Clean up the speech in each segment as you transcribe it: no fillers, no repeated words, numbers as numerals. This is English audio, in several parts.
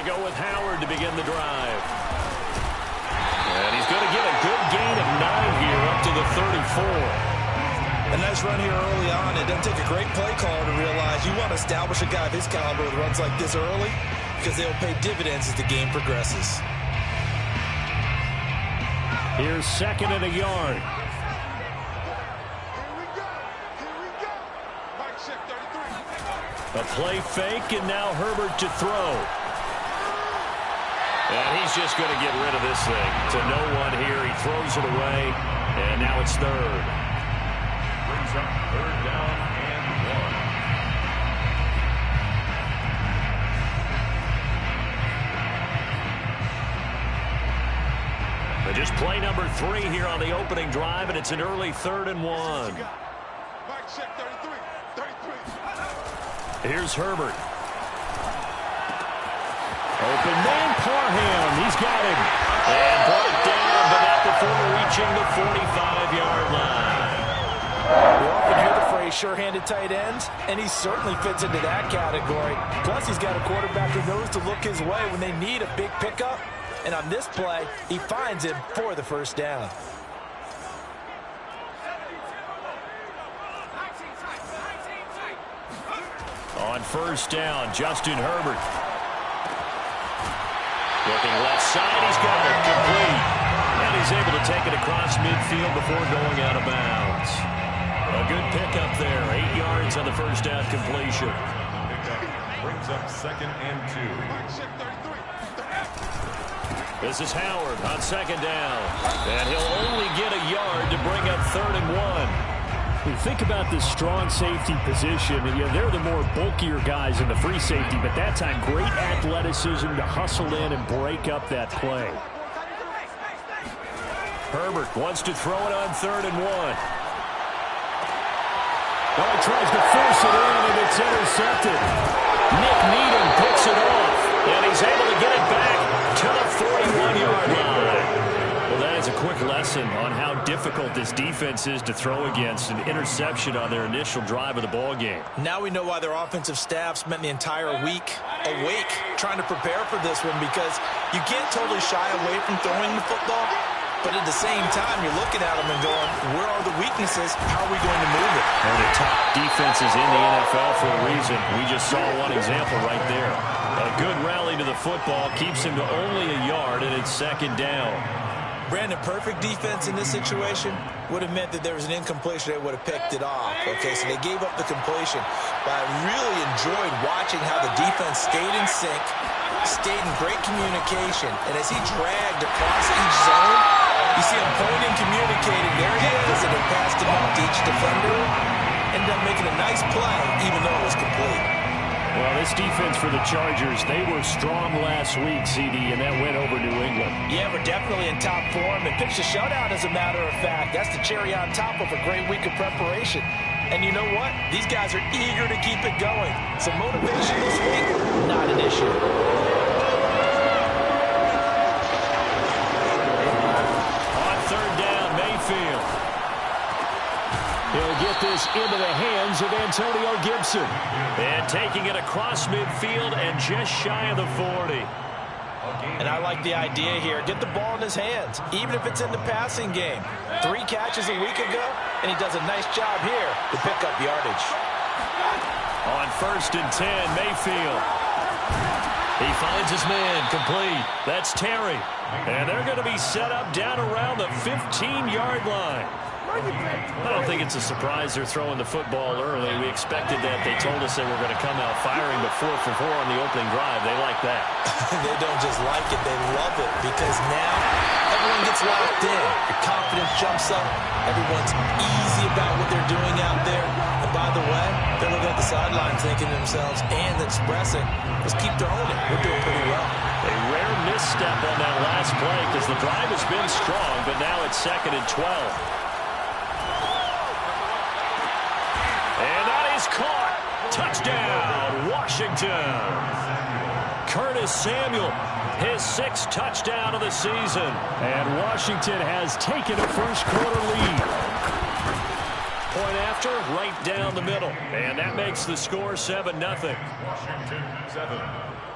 They go with Howard to begin the drive. And he's going to get a good gain of 9 here up to the 34. A nice run here early on. It doesn't take a great play caller to realize you want to establish a guy of his caliber with runs like this early because they'll pay dividends as the game progresses. Here's 2nd and a yard. A play fake, and now Herbert to throw. And he's just going to get rid of this thing to no one here. He throws it away, and now it's 3rd. Brings up 3rd down and 1. But just play number 3 here on the opening drive, and it's an early 3rd and 1. Here's Herbert. Open man, Parham. He's got him. And brought down, but not before reaching the 45-yard line. We often hear the phrase sure-handed tight ends, and he certainly fits into that category. Plus, he's got a quarterback who knows to look his way when they need a big pickup. And on this play, he finds him for the 1st down. On 1st down, Justin Herbert. Looking left side, he's got it complete. And he's able to take it across midfield before going out of bounds. A good pickup there, 8 yards on the 1st down completion. Brings up 2nd and 2. This is Howard on 2nd down. And he'll only get a yard to bring up 3rd and 1. When you think about this strong safety position, they're the more bulkier guys in the free safety, but that time great athleticism to hustle in and break up that play. Herbert wants to throw it on 3rd and 1. Oh, he tries to force it in, and it's intercepted. Nick Needham picks it off, and he's able to get it back to the 41-yard line. Well, that is a quick lesson on how difficult this defense is to throw against. An interception on their initial drive of the ball game. Now we know why their offensive staff spent the entire week awake trying to prepare for this one, because you can't totally shy away from throwing the football, but at the same time you're looking at them and going, where are the weaknesses? How are we going to move it? One of the top defenses in the NFL for a reason. We just saw one example right there. A good rally to the football keeps him to only a yard, and it's 2nd down. Brandon, perfect defense in this situation would have meant that there was an incompletion. They would have picked it off. Okay, so they gave up the completion. But I really enjoyed watching how the defense stayed in sync, stayed in great communication. And as he dragged across each zone, you see him pointing, communicating. There he is, and then passed him out to each defender. Ended up making a nice play, even though it was complete. Well, this defense for the Chargers, they were strong last week, CD, and that went over New England. Yeah, we're definitely in top form and pitched a shutout, as a matter of fact. That's the cherry on top of a great week of preparation. And you know what? These guys are eager to keep it going. So motivation this week, not an issue. On 3rd down, Mayfield. He'll get this into the hands of Antonio Gibson. And taking it across midfield and just shy of the 40. And I like the idea here. Get the ball in his hands, even if it's in the passing game. 3 catches a week ago, and he does a nice job here to pick up yardage. On 1st and 10, Mayfield. He finds his man complete. That's Terry. And they're going to be set up down around the 15-yard line. I don't think it's a surprise they're throwing the football early. We expected that. They told us they were going to come out firing, but 4 for 4 on the opening drive. They like that. They don't just like it, they love it, because now everyone gets locked in. The confidence jumps up. Everyone's easy about what they're doing out there. And by the way, they're looking at the sideline thinking to themselves and expressing, let's keep throwing it. We're doing pretty well. A rare misstep on that last play because the drive has been strong, but now it's 2nd and 12. And that is caught. Touchdown, Washington. Curtis Samuel, his 6th touchdown of the season. And Washington has taken a first quarter lead. point after, right down the middle. And that makes the score 7-0. Washington 7,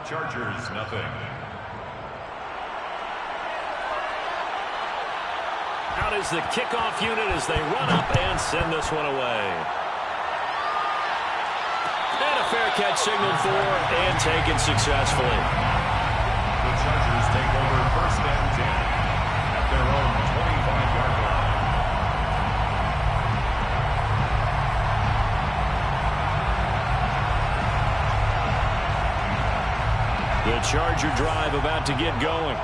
Chargers 0. Out is the kickoff unit as they run up and send this one away. And a fair catch signaled for and taken successfully. The Chargers take over 1st and 10 at their own 25-yard line. The Charger drive about to get going.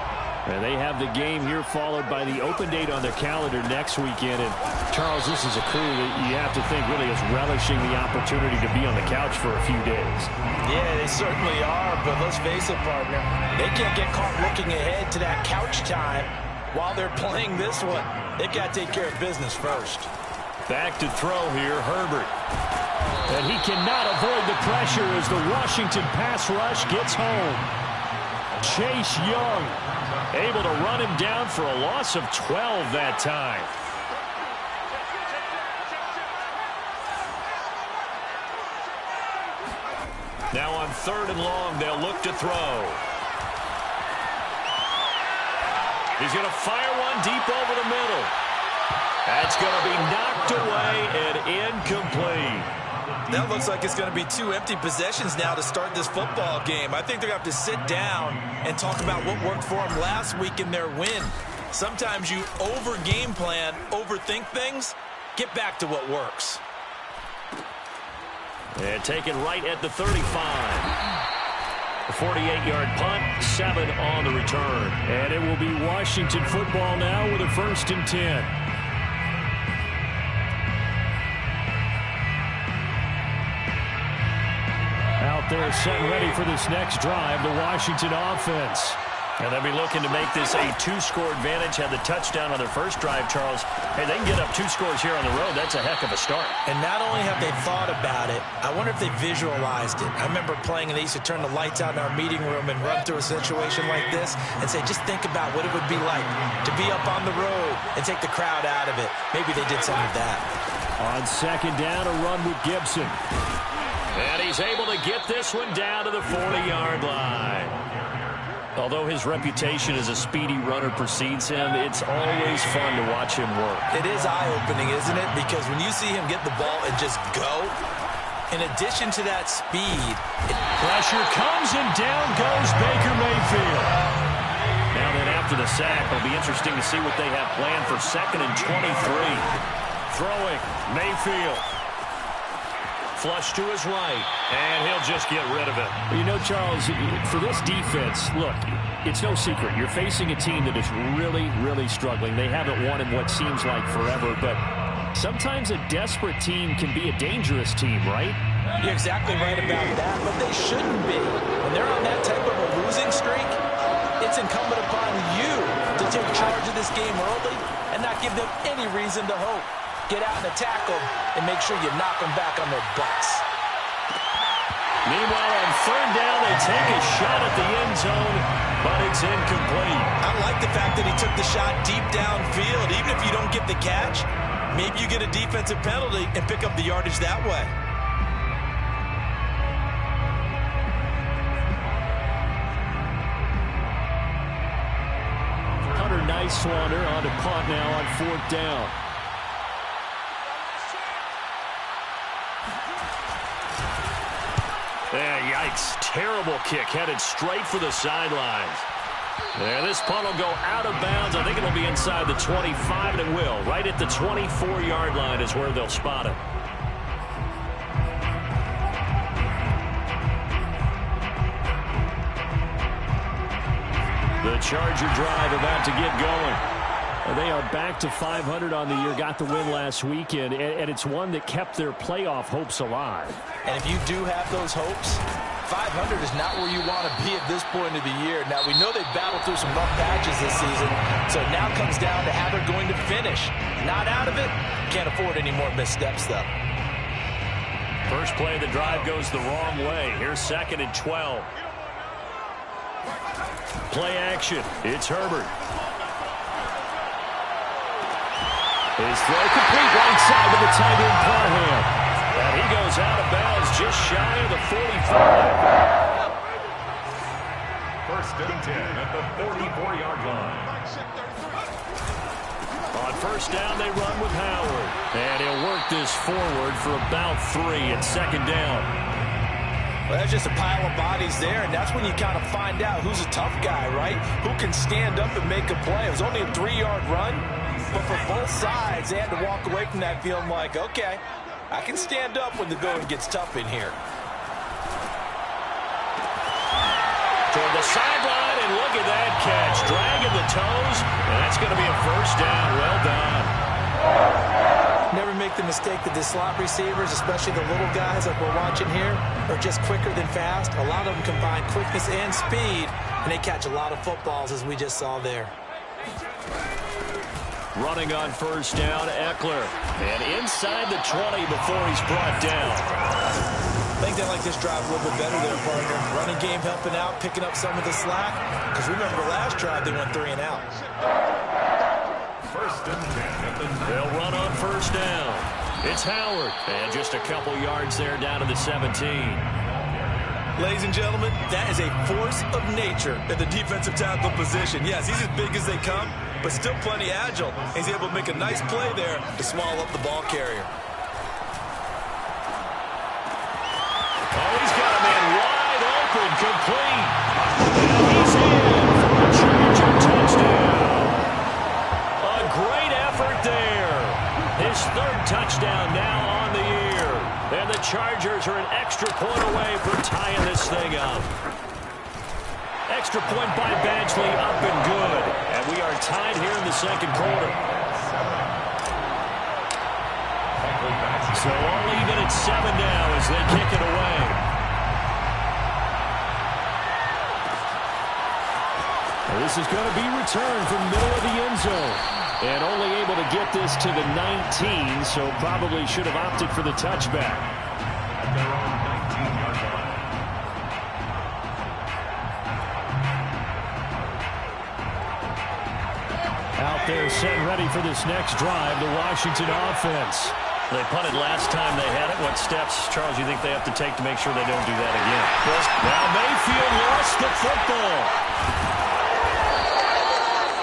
And they have the game here followed by the open date on their calendar next weekend. And, Charles, this is a crew that you have to think really is relishing the opportunity to be on the couch for a few days. Yeah, they certainly are, but let's face it, partner. They can't get caught looking ahead to that couch time while they're playing this one. They've got to take care of business first. Back to throw here, Herbert. And he cannot avoid the pressure as the Washington pass rush gets home. Chase Young able to run him down for a loss of 12 that time. Now on 3rd and long, they'll look to throw. He's going to fire one deep over the middle. That's going to be knocked away and incomplete. That looks like it's going to be 2 empty possessions now to start this football game. I think they're going to have to sit down and talk about what worked for them last week in their win. Sometimes you over-game plan, overthink things. Get back to what works. And taken right at the 35. A 48-yard punt, 7 on the return. And it will be Washington football now with a 1st and 10. Out there set and ready for this next drive, the Washington offense. And they'll be looking to make this a 2-score advantage. Had the touchdown on their first drive, Charles. Hey, they can get up 2 scores here on the road. That's a heck of a start. And not only have they thought about it, I wonder if they visualized it. I remember playing, and they used to turn the lights out in our meeting room and run through a situation like this and say, just think about what it would be like to be up on the road and take the crowd out of it. Maybe they did some of that. On 2nd down, a run with Gibson. And he's able to get this one down to the 40-yard line. Although his reputation as a speedy runner precedes him, it's always fun to watch him work. It is eye-opening, isn't it? Because when you see him get the ball and just go, in addition to that speed... Pressure comes and down goes Baker Mayfield. Now then after the sack, it'll be interesting to see what they have planned for 2nd and 23. Throwing, Mayfield. Flush to his right, and he'll just get rid of it. You know, Charles, for this defense, look, it's no secret. You're facing a team that is really, really struggling. They haven't won in what seems like forever, but sometimes a desperate team can be a dangerous team, right? You're exactly right about that, but they shouldn't be. When they're on that type of a losing streak, it's incumbent upon you to take charge of this game early and not give them any reason to hope. Get out and attack them and make sure you knock them back on their butts. Meanwhile, on 3rd down, they take a shot at the end zone, but it's incomplete. I like the fact that he took the shot deep downfield. Even if you don't get the catch, maybe you get a defensive penalty and pick up the yardage that way. Hunter Nice-Swander on to punt now on 4th down. Yikes. Terrible kick headed straight for the sidelines. And this punt will go out of bounds. I think it'll be inside the 25, and it will. Right at the 24-yard line is where they'll spot it. The Charger drive about to get going. They are back to 500 on the year, got the win last weekend, and it's one that kept their playoff hopes alive. And if you do have those hopes, 500 is not where you want to be at this point of the year. Now, we know they've battled through some rough patches this season, so it now comes down to how they're going to finish. Not out of it. Can't afford any more missteps, though. First play of the drive goes the wrong way. Here's 2nd and 12. Play action. It's Herbert. His throw complete right side to the tight end Parham. And he goes out of bounds just shy of the 45. First and 10 at the 44-yard line. On first down, they run with Howard. And he'll work this forward for about 3 at second down. Well, that's just a pile of bodies there, and that's when you kind of find out who's a tough guy, right? Who can stand up and make a play. It was only a 3-yard run, but for both sides, they had to walk away from that feeling like, okay, I can stand up when the going gets tough in here. Toward the sideline, and look at that catch. Dragging the toes, and that's going to be a first down. Well done. Never make the mistake that the slot receivers, especially the little guys like we're watching here, are just quicker than fast. A lot of them combine quickness and speed, and they catch a lot of footballs, as we just saw there. Running on first down, Eckler. And inside the 20 before he's brought down. I think they like this drive a little bit better there, partner. Running game helping out, picking up some of the slack. Because remember the last drive, they went 3 and out. First and 10 at the 9. They'll run on first down. It's Howard. And just a couple yards there down to the 17. Ladies and gentlemen, that is a force of nature in the defensive tackle position. Yes, he's as big as they come, but still plenty agile. He's able to make a nice play there to swallow up the ball carrier. Oh, he's got a man wide open, complete. And he's in for a Charger touchdown. A great effort there. His 3rd touchdown now on the year. And the Chargers are an extra point away from tying this thing up. Extra point by Badgley, up and good. And we are tied here in the second quarter. So all even at 7 now as they kick it away. Well, this is going to be returned from middle of the end zone. And only able to get this to the 19, so probably should have opted for the touchback. At their own 19-yard line. Out there set and ready for this next drive, the Washington offense. They punted last time they had it. What steps, Charles, you think they have to take to make sure they don't do that again? Now Mayfield lost the football.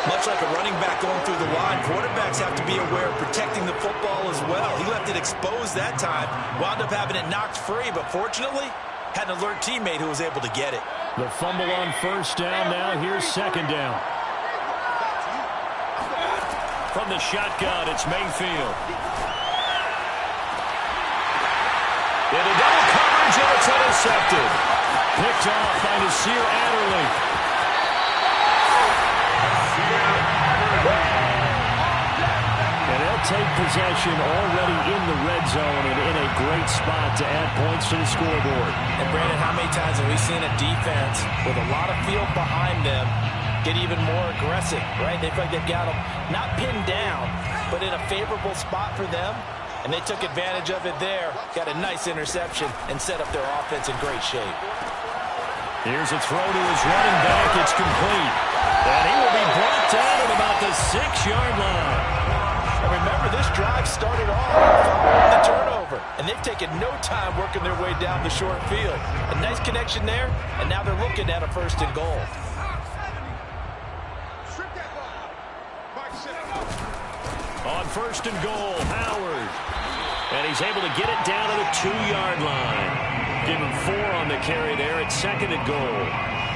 Much like a running back going through the line, quarterbacks have to be aware of protecting the football as well. He left it exposed that time, wound up having it knocked free, but fortunately, had an alert teammate who was able to get it. The fumble on first down, now here's second down. From the shotgun, it's Mayfield. Into double coverage, and it's intercepted. Picked off by Nasir Adderley. And they'll take possession already in the red zone and in a great spot to add points to the scoreboard. And Brandon, how many times have we seen a defense with a lot of field behind them get even more aggressive, right? They feel like they've got them not pinned down, but in a favorable spot for them. And they took advantage of it there, got a nice interception, and set up their offense in great shape. Here's a throw to his running back. It's complete. And he will be brought down at about the 6-yard line. And remember, this drive started off following the turnover. And they've taken no time working their way down the short field. A nice connection there, and now they're looking at a 1st and goal. On 1st and goal, Howard. And he's able to get it down to the 2-yard line. Give him 4 on the carry there at 2nd and goal.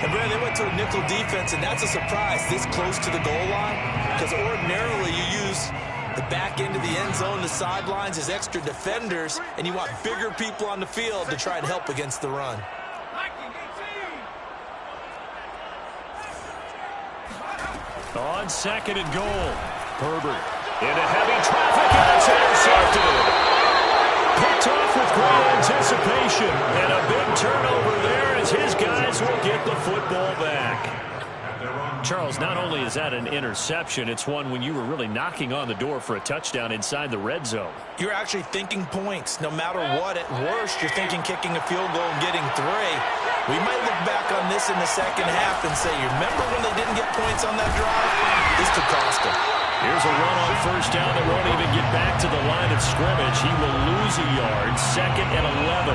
And Brad, they went to a nickel defense, and that's a surprise this close to the goal line, because ordinarily you use the back end of the end zone, the sidelines as extra defenders, and you want bigger people on the field to try and help against the run. On 2nd and goal, Herbert into heavy traffic, and it's intercepted. Picked off with great anticipation, and a big turnover there as his guys will get the football back. Charles, not only is that an interception, it's one when you were really knocking on the door for a touchdown inside the red zone. You're actually thinking points. No matter what, at worst, you're thinking kicking a field goal and getting 3. We might look back on this in the second half and say, you remember when they didn't get points on that drive? This could cost them. Here's a run on first down that won't even get back to the line of scrimmage. He will lose a yard, 2nd and 11.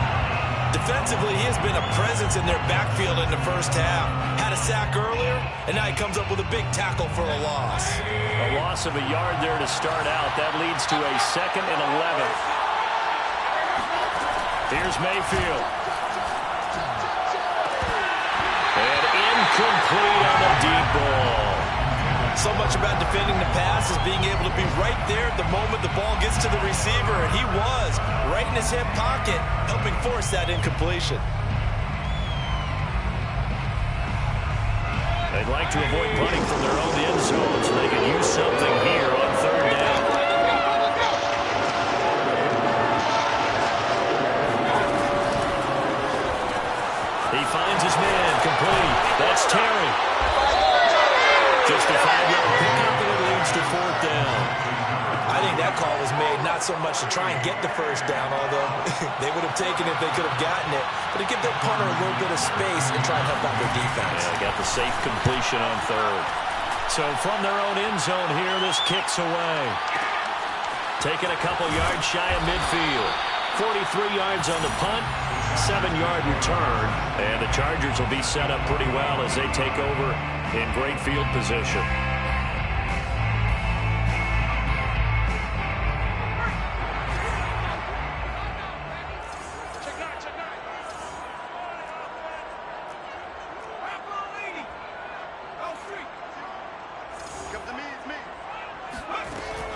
Defensively, he has been a presence in their backfield in the first half. Had a sack earlier, and now he comes up with a big tackle for a loss. A loss of a yard there to start out. That leads to a 2nd and 11. Here's Mayfield. And incomplete on the deep ball. So much about defending the pass is being able to be right there at the moment the ball gets to the receiver, and he was right in his hip pocket, helping force that incompletion. They'd like to avoid punting from their own end zone so they can use something here on 3rd down. He finds his man, complete. That's Terry. Just a 5-yard pickup, and it leads to 4th down. I think that call was made not so much to try and get the first down, although they would have taken it if they could have gotten it, but to give their punter a little bit of space and try and help out their defense. Yeah, got the safe completion on 3rd. So from their own end zone here, this kicks away. Taking a couple yards shy of midfield. 43 yards on the punt, 7-yard return, and the Chargers will be set up pretty well as they take over in great field position.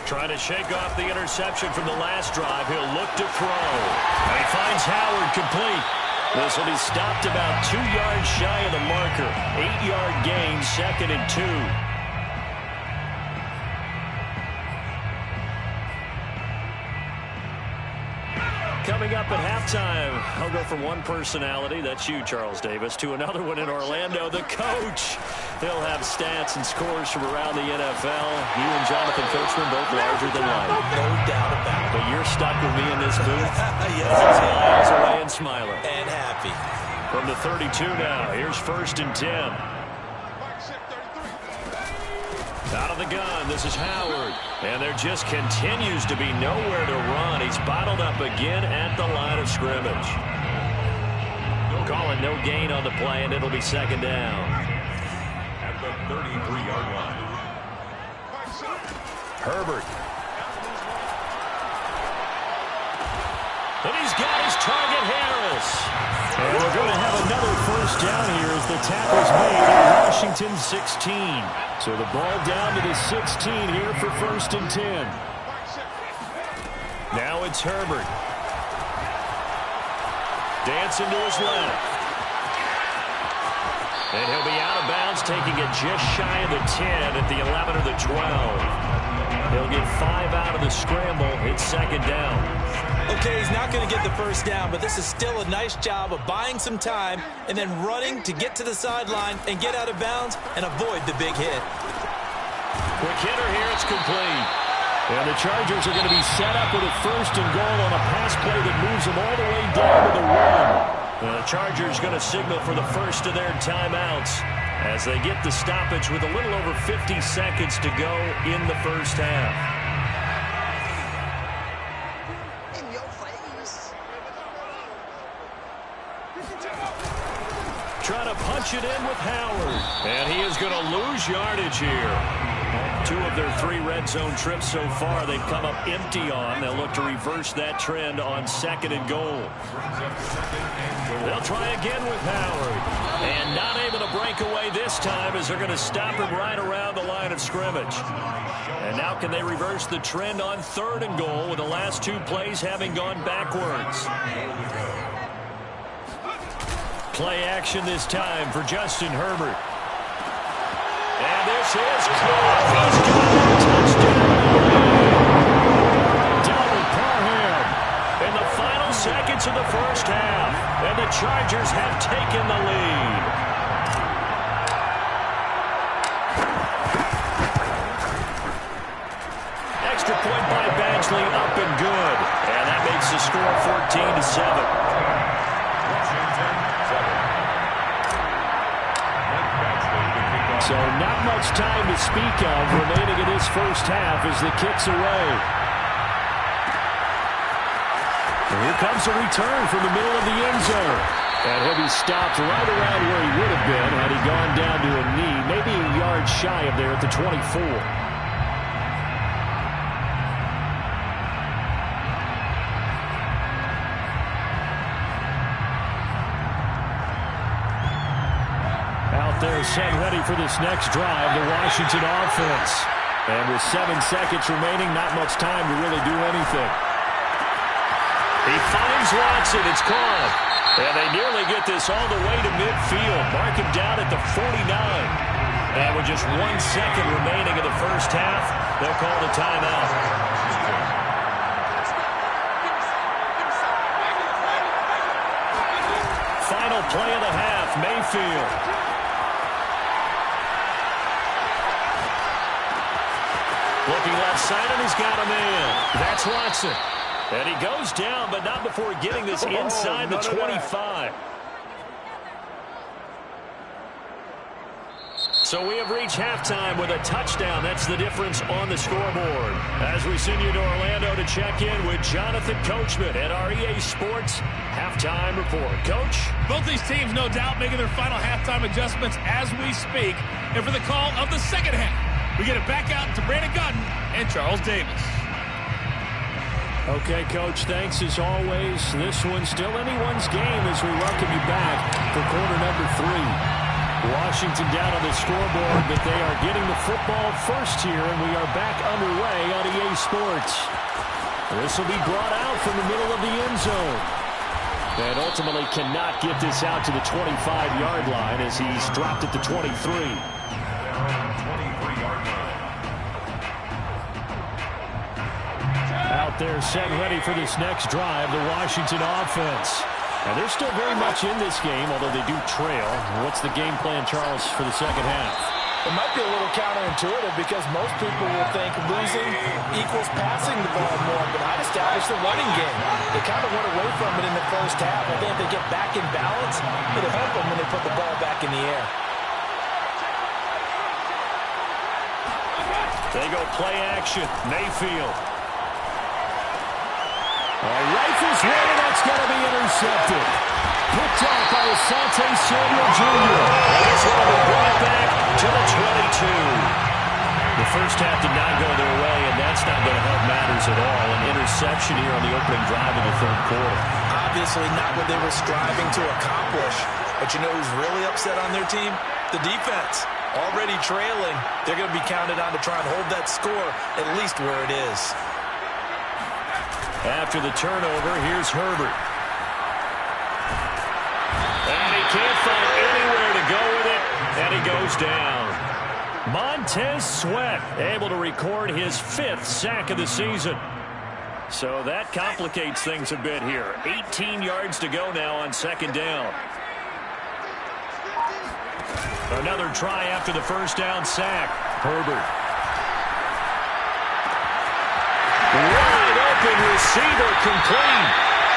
Trying to shake off the interception from the last drive. He'll look to throw. And he finds Howard complete. This will be stopped about 2 yards shy of the marker. 8-yard gain, 2nd and 2. Coming up at halftime, I'll go from one personality, that's you, Charles Davis, to another one in Orlando, the coach. He'll have stats and scores from around the NFL. You and Jonathan Coachman both larger than life. No doubt about it. But you're stuck with me in this booth. Yes, Miles away and smiling. and happy. From the 32 now, here's 1st and 10. Out of the gun, this is Howard. And there just continues to be nowhere to run. He's bottled up again at the line of scrimmage. Calling no gain on the play, and it'll be 2nd down. At the 33-yard line. Herbert. And he's got his target, Harris. And we're going to have another 1st down here as the tackle's made at Washington 16. So the ball down to the 16 here for 1st and 10. Now it's Herbert. Dancing to his left. And he'll be out of bounds, taking it just shy of the 10 at the 11 or the 12. He'll get 5 out of the scramble. It's 2nd down. Okay, he's not going to get the 1st down, but this is still a nice job of buying some time and then running to get to the sideline and get out of bounds and avoid the big hit. Quick hitter here, it's complete. And the Chargers are going to be set up with a 1st and goal on a pass play that moves them all the way down to the 1. The Chargers going to signal for the first of their timeouts as they get the stoppage with a little over 50 seconds to go in the 1st half. Trying to punch it in with Howard. And he is going to lose yardage here. 2 of their 3 red zone trips so far they've come up empty on. They'll look to reverse that trend on 2nd and goal. They'll try again with Howard. And not able to break away this time as they're going to stop him right around the line of scrimmage. And now can they reverse the trend on 3rd and goal with the last 2 plays having gone backwards. Play action this time for Justin Herbert. And this is close. He's got a touchdown. Dalvin Parham in the final seconds of the 1st half. And the Chargers have taken the lead. Extra point by Badgley, up and good. And that makes the score 14-7. So not much time to speak of remaining in this this first half as the kick's away. And here comes a return from the middle of the end zone. And he'll be stopped right around where he would have been had he gone down to a knee, maybe a yard shy of there at the 24. Out there set ready for this next drive, the Washington offense. And with 7 seconds remaining, not much time to really do anything. He finds Watson. It's caught. And they nearly get this all the way to midfield. Mark him down at the 49. And with just 1 second remaining in the first half, they'll call the timeout. Final play of the half, Mayfield. Looking left side, and he's got a man. That's Watson. And he goes down, but not before getting this inside the 25. So we have reached halftime with a touchdown. That's the difference on the scoreboard. As we send you to Orlando to check in with Jonathan Coachman at our EA Sports Halftime Report. Coach? Both these teams, no doubt, making their final halftime adjustments as we speak. And for the call of the second half, we get it back out to Brandon Gaudin and Charles Davis. Okay, Coach, thanks as always. This one's still anyone's game as we welcome you back for quarter number 3. Washington down on the scoreboard, but they are getting the football first here, and we are back underway on EA Sports. This will be brought out from the middle of the end zone. And ultimately cannot get this out to the 25-yard line as he's dropped at the 23. Out there set ready for this next drive, the Washington offense. And they're still very much in this game, although they do trail. What's the game plan, Charles, for the second half? It might be a little counterintuitive because most people will think losing equals passing the ball more, but I'd establish the running game. They kind of went away from it in the first half. I think if they get back in balance, it'll help them when they put the ball back in the air. They go play action. Mayfield. Rifles way, that's going to be intercepted. Picked off by Asante Samuel Jr. And this one will be brought back to the 22. The first half did not go their way, and that's not going to help matters at all. An interception here on the opening drive of the third quarter. Obviously not what they were striving to accomplish. But you know who's really upset on their team? The defense. Already trailing. They're going to be counted on to try and hold that score at least where it is. After the turnover, here's Herbert. And he can't find anywhere to go with it, and he goes down. Montez Sweat able to record his 5th sack of the season. So that complicates things a bit here. 18 yards to go now on second down. Another try after the first down sack. Herbert. Wide open receiver, complete.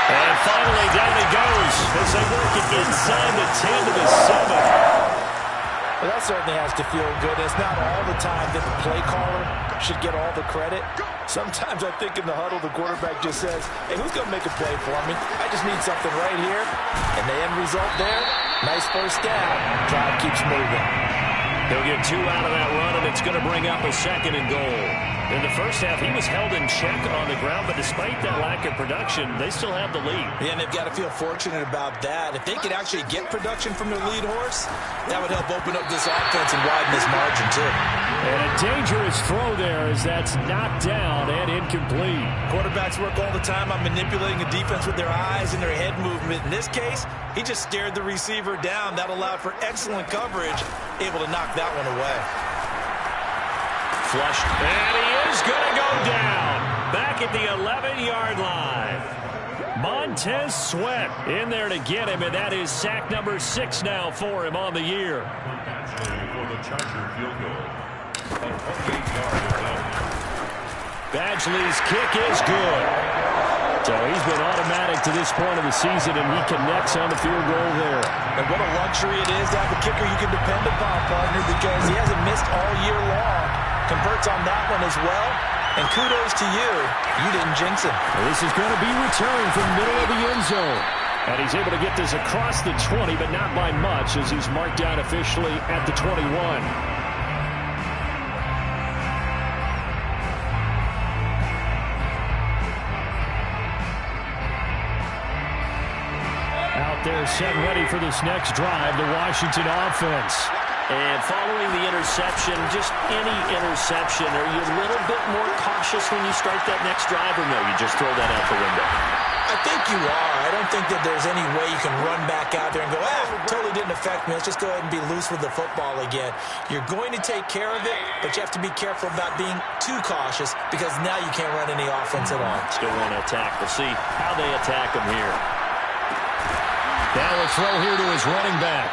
And finally down he goes as they work it inside the 10 to the 7. Well, that certainly has to feel good. It's not all the time that the play caller should get all the credit. Sometimes I think in the huddle, the quarterback just says, hey, who's going to make a play for me? I just need something right here. And the end result there, nice first down. Drive keeps moving. He'll get 2 out of that run, and it's going to bring up a 2nd and goal. In the first half, he was held in check on the ground, but despite that lack of production, they still have the lead. Yeah, and they've got to feel fortunate about that. If they could actually get production from their lead horse, that would help open up this offense and widen this margin, too. And a dangerous throw there as that's knocked down and incomplete. Quarterbacks work all the time on manipulating the defense with their eyes and their head movement. In this case, he just stared the receiver down. That allowed for excellent coverage, able to knock that one away. Flushed, and he is going to go down. Back at the 11-yard line. Montez Sweat in there to get him, and that is sack number 6 now for him on the year. For the Charger field goal. A 28-yard attempt. Badgley's kick is good. So he's been automatic to this point of the season, and he connects on the field goal there. And what a luxury it is to have a kicker you can depend upon, partner, because he hasn't missed all year long. converts on that one as well. And kudos to you. You didn't jinx him. Well, this is going to be returned from the middle of the end zone. And he's able to get this across the 20, but not by much, as he's marked down officially at the 21. Out there set ready for this next drive, the Washington offense. And following the interception, just any interception, are you a little bit more cautious when you start that next drive, or no, you just throw that out the window? I think you are. I don't think that there's any way you can run back out there and go, totally didn't affect me. Let's just go ahead and be loose with the football again. You're going to take care of it, but you have to be careful about being too cautious because now you can't run any offense at all. Still want to attack. We'll see how they attack him here. Now a throw here to his running back.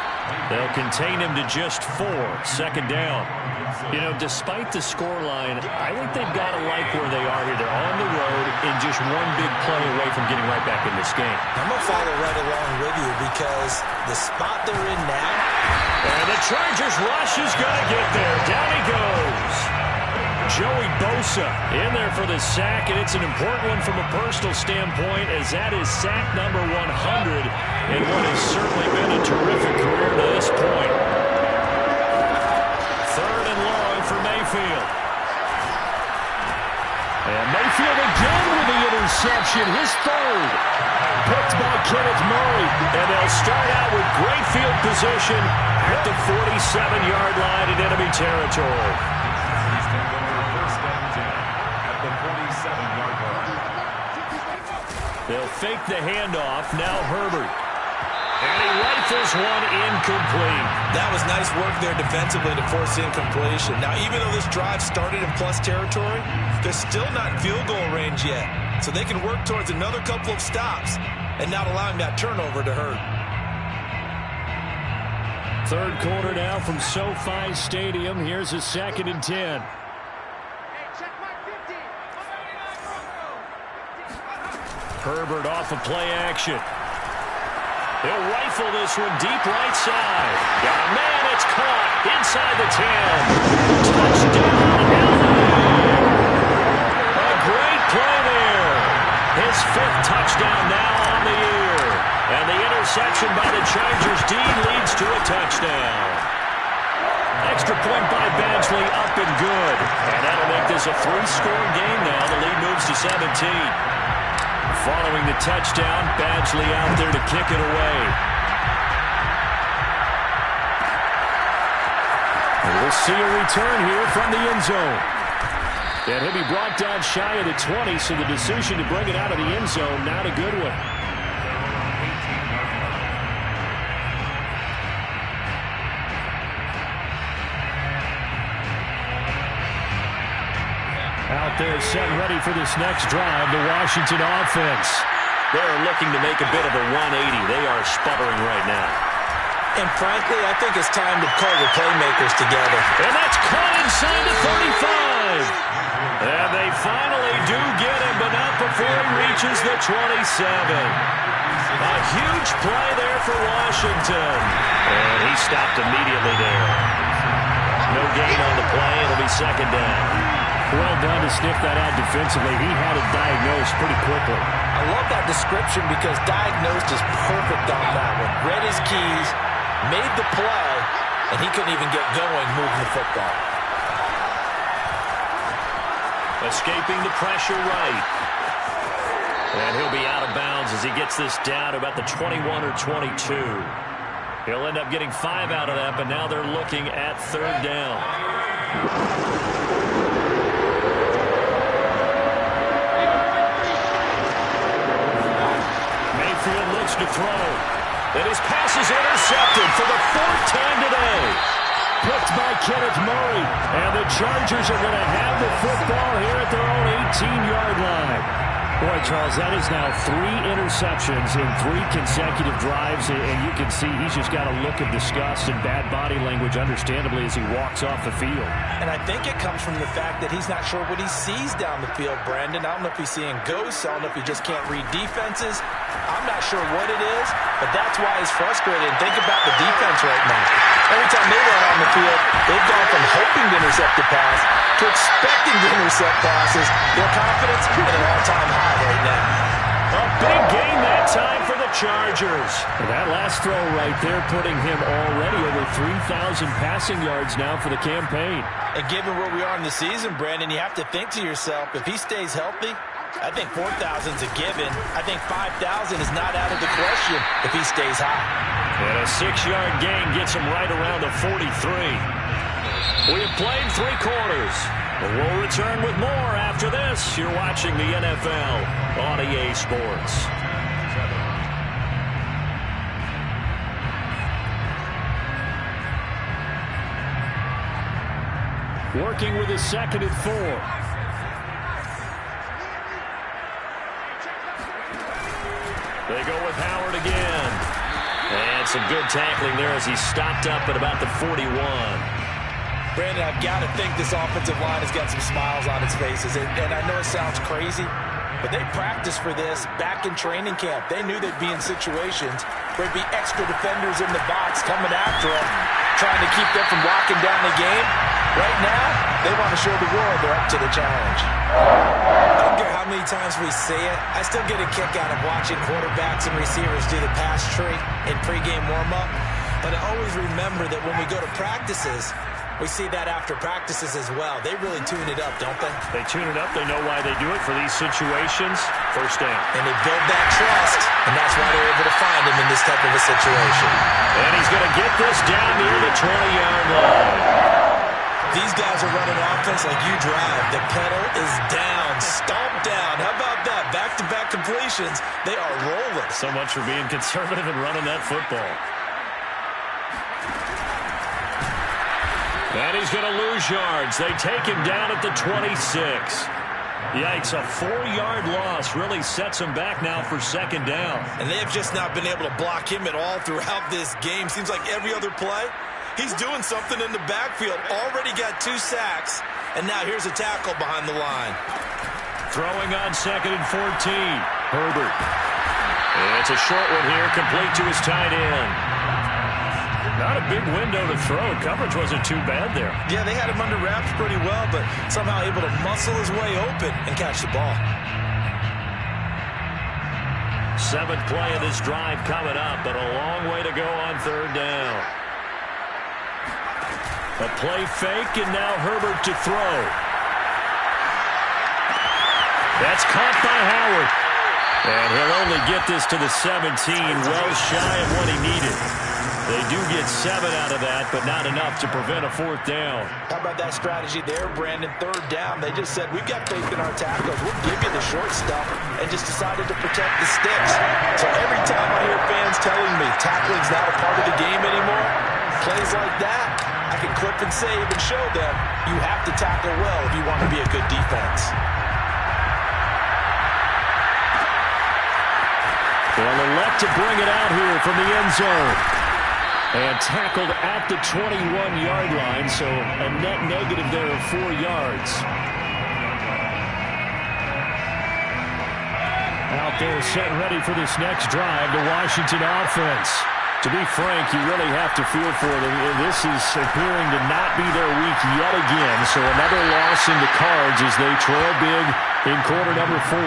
They'll contain him to just 4. Second down. You know, despite the scoreline, I think they've got to like where they are here. They're on the road and just one big play away from getting right back in this game. I'm going to follow right along with you because the spot they're in now. And the Chargers rush is going to get there. Down he goes. Joey Bosa in there for the sack, and it's an important one from a personal standpoint, as that is sack number 100 in what has certainly been a terrific career to this point. Third and long for Mayfield. And Mayfield again with the interception, his third. Picked by Kenneth Murray, and they'll start out with great field position at the 47-yard line in enemy territory. They'll fake the handoff. Now Herbert. And he rifles one incomplete. That was nice work there defensively to force incompletion. Now, even though this drive started in plus territory, they're still not in field goal range yet. So they can work towards another couple of stops and not allowing that turnover to hurt. Third quarter now from SoFi Stadium. Here's a 2nd and 10. Herbert off of play action. He'll rifle this one deep right side. Got a man, it's caught inside the 10. Touchdown, Elway. A great play there. His 5th touchdown now on the year. And the interception by the Chargers D leads to a touchdown. Extra point by Badgley, up and good. And that'll make this a 3-score game now. The lead moves to 17. Following the touchdown, Badgley out there to kick it away. And we'll see a return here from the end zone. And he'll be brought down shy of the 20, so the decision to bring it out of the end zone, not a good one. Out there set ready for this next drive, the Washington offense. They're looking to make a bit of a 180. They are sputtering right now. And frankly, I think it's time to call the playmakers together. And that's caught inside the 35. And they finally do get him, but not before he reaches the 27. A huge play there for Washington. And he stopped immediately there. No gain on the play. It'll be 2nd down. Well done to sniff that out defensively. He had it diagnosed pretty quickly. I love that description because diagnosed is perfect on that one. Read his keys, made the play, and he couldn't even get going moving the football. Escaping the pressure right. And he'll be out of bounds as he gets this down to about the 21 or 22. He'll end up getting 5 out of that, but now they're looking at 3rd down. Mayfield looks to throw. And his pass is intercepted for the 4th time today. Picked by Kenneth Murray. And the Chargers are going to have the football here at their own 18-yard line. Boy, Charles, that is now 3 interceptions in 3 consecutive drives, and you can see he's just got a look of disgust and bad body language, understandably, as he walks off the field. And I think it comes from the fact that he's not sure what he sees down the field, Brandon. I don't know if he's seeing ghosts. I don't know if he just can't read defenses. I'm not sure what it is, but that's why he's frustrated. And think about the defense right now. Every time they run on the field, they've gone from hoping to intercept the pass to expecting to intercept passes. Their confidence at an all-time high right now. A big gain that time for the Chargers. And that last throw right there putting him already over 3,000 passing yards now for the campaign. And given where we are in the season, Brandon, you have to think to yourself, if he stays healthy, I think 4,000 is a given. I think 5,000 is not out of the question if he stays high. And a 6-yard gain gets him right around the 43. We have played 3 quarters. We'll return with more after this. You're watching the NFL on EA Sports. Working with his 2nd and 4. They go with Howard again. And some good tackling there as he stopped up at about the 41. Brandon, I've got to think this offensive line has got some smiles on its faces. And I know it sounds crazy, but they practiced for this back in training camp. They knew they'd be in situations where there'd be extra defenders in the box coming after them, trying to keep them from locking down the game. Right now, they want to show the world they're up to the challenge. I don't care how many times we say it, I still get a kick out of watching quarterbacks and receivers do the pass tree in pregame warm-up. But I always remember that when we go to practices, we see that after practices as well. They really tune it up, don't they? They tune it up. They know why they do it for these situations. First down. And they build that trust, and that's why they're able to find him in this type of a situation. And he's going to get this down near the 20-yard line. These guys are running offense like you drive. The pedal is down, stomp down. How about that? Back-to-back completions. They are rolling. So much for being conservative and running that football. And he's going to lose yards. They take him down at the 26. Yikes, a 4-yard loss really sets him back now for 2nd down. And they have just not been able to block him at all throughout this game. Seems like every other play, he's doing something in the backfield. Already got 2 sacks, and now here's a tackle behind the line. Throwing on 2nd and 14. Herbert. And it's a short one here, complete to his tight end. Not a big window to throw. Coverage wasn't too bad there. Yeah, they had him under wraps pretty well, but somehow able to muscle his way open and catch the ball. 7th play of this drive coming up, but a long way to go on 3rd down. A play fake, and now Herbert to throw. That's caught by Howard. And he'll only get this to the 17, well shy of what he needed. They do get 7 out of that, but not enough to prevent a 4th down. How about that strategy there, Brandon? 3rd down, they just said, we've got faith in our tackles. We'll give you the short stuff, and just decided to protect the sticks. So every time I hear fans telling me tackling's not a part of the game anymore, plays like that, I can clip and save and show them you have to tackle well if you want to be a good defense. Well, elect to bring it out here from the end zone. And tackled at the 21-yard line, so a net negative there of 4 yards. Out there setting ready for this next drive, the Washington offense. To be frank, you really have to feel for them. This is appearing to not be their week yet again, so another loss in the cards as they trail big in quarter number 4.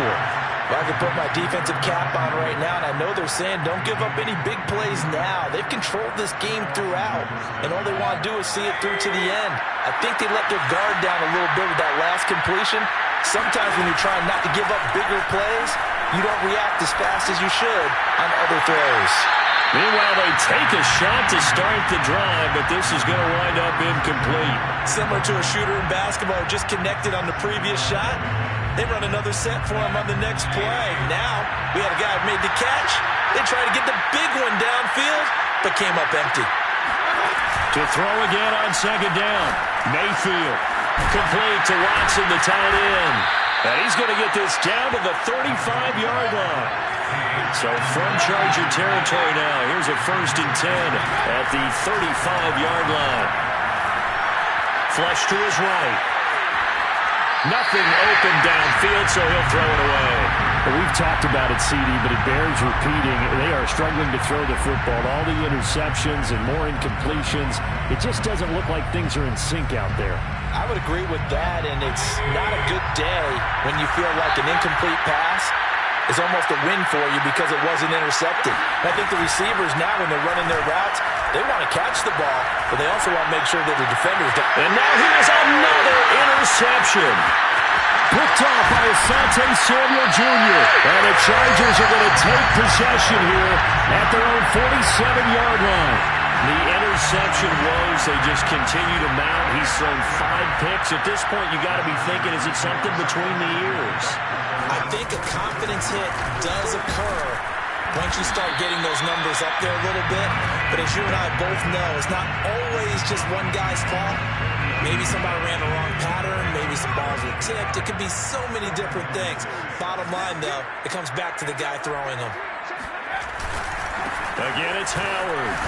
Well, I can put my defensive cap on right now, and I know they're saying don't give up any big plays now. They've controlled this game throughout, and all they want to do is see it through to the end. I think they let their guard down a little bit with that last completion. Sometimes when you're trying not to give up bigger plays, you don't react as fast as you should on other throws. Meanwhile, they take a shot to start the drive, but this is going to wind up incomplete. Similar to a shooter in basketball who just connected on the previous shot. They run another set for him on the next play. Now, we had a guy who made the catch. They tried to get the big one downfield, but came up empty. To throw again on 2nd down. Mayfield. Complete to Watson, the tight end. And he's going to get this down to the 35-yard line. So from Charger territory now, here's a 1st and 10 at the 35-yard line. Flush to his right. Nothing open downfield, so he'll throw it away. Well, we've talked about it, CD, but it bears repeating. They are struggling to throw the football. All the interceptions and more incompletions. It just doesn't look like things are in sync out there. I would agree with that, and it's not a good day when you feel like an incomplete pass is almost a win for you because it wasn't intercepted. I think the receivers now, when they're running their routes, they want to catch the ball, but they also want to make sure that the defenders don't. And now here's another interception. Picked off by Asante Samuel Jr. And the Chargers are going to take possession here at their own 47-yard line. The interception woes, they just continue to mount. He's thrown 5 picks. At this point, you got to be thinking, is it something between the ears? I think a confidence hit does occur once you start getting those numbers up there a little bit. But as you and I both know, it's not always just one guy's fault. Maybe somebody ran the wrong pattern. Maybe some balls were tipped. It could be so many different things. Bottom line, though, it comes back to the guy throwing them. Again, it's Howard.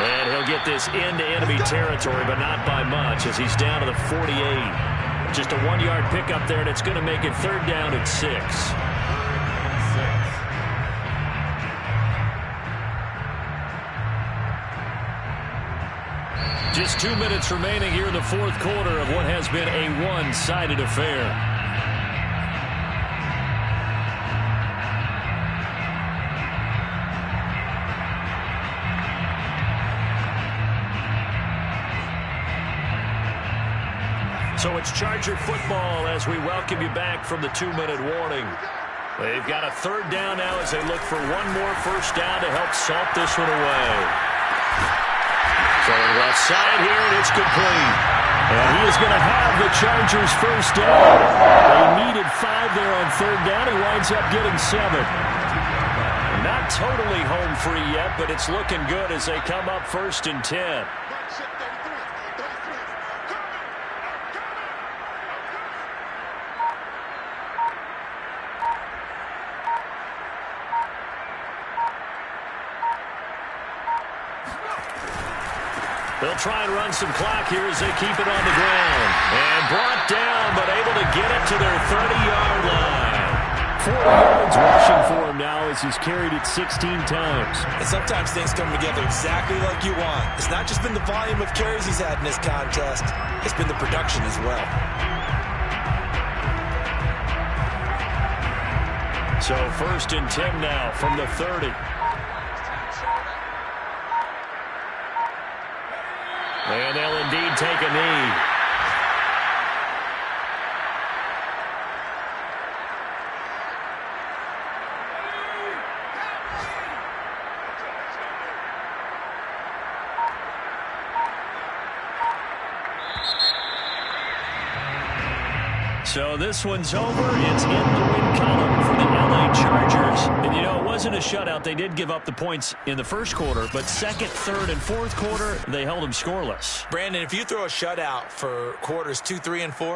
And he'll get this into enemy territory, but not by much, as he's down to the 48. Just a 1-yard pickup there, and it's going to make it 3rd down at 6. Just 2 minutes remaining here in the 4th quarter of what has been a one-sided affair. So it's Charger football as we welcome you back from the 2-minute warning. They've got a 3rd down now as they look for one more first down to help salt this one away. Going left side here, and it's complete. And he is going to have the Chargers first down. They needed 5 there on 3rd down. He winds up getting 7. Not totally home free yet, but it's looking good as they come up 1st and 10. They'll try and run some clock here as they keep it on the ground. And brought down, but able to get it to their 30-yard line. 4 yards rushing for him now as he's carried it 16 times. And sometimes things come together exactly like you want. It's not just been the volume of carries he's had in this contest. It's been the production as well. So 1st and 10 now from the 30. And they'll indeed take a knee. So this one's over. It's in the win column for the LA Chargers. And, you know, it wasn't a shutout. They did give up the points in the 1st quarter, but 2nd, 3rd, and 4th quarter, they held them scoreless. Brandon, if you throw a shutout for quarters 2, 3, and 4,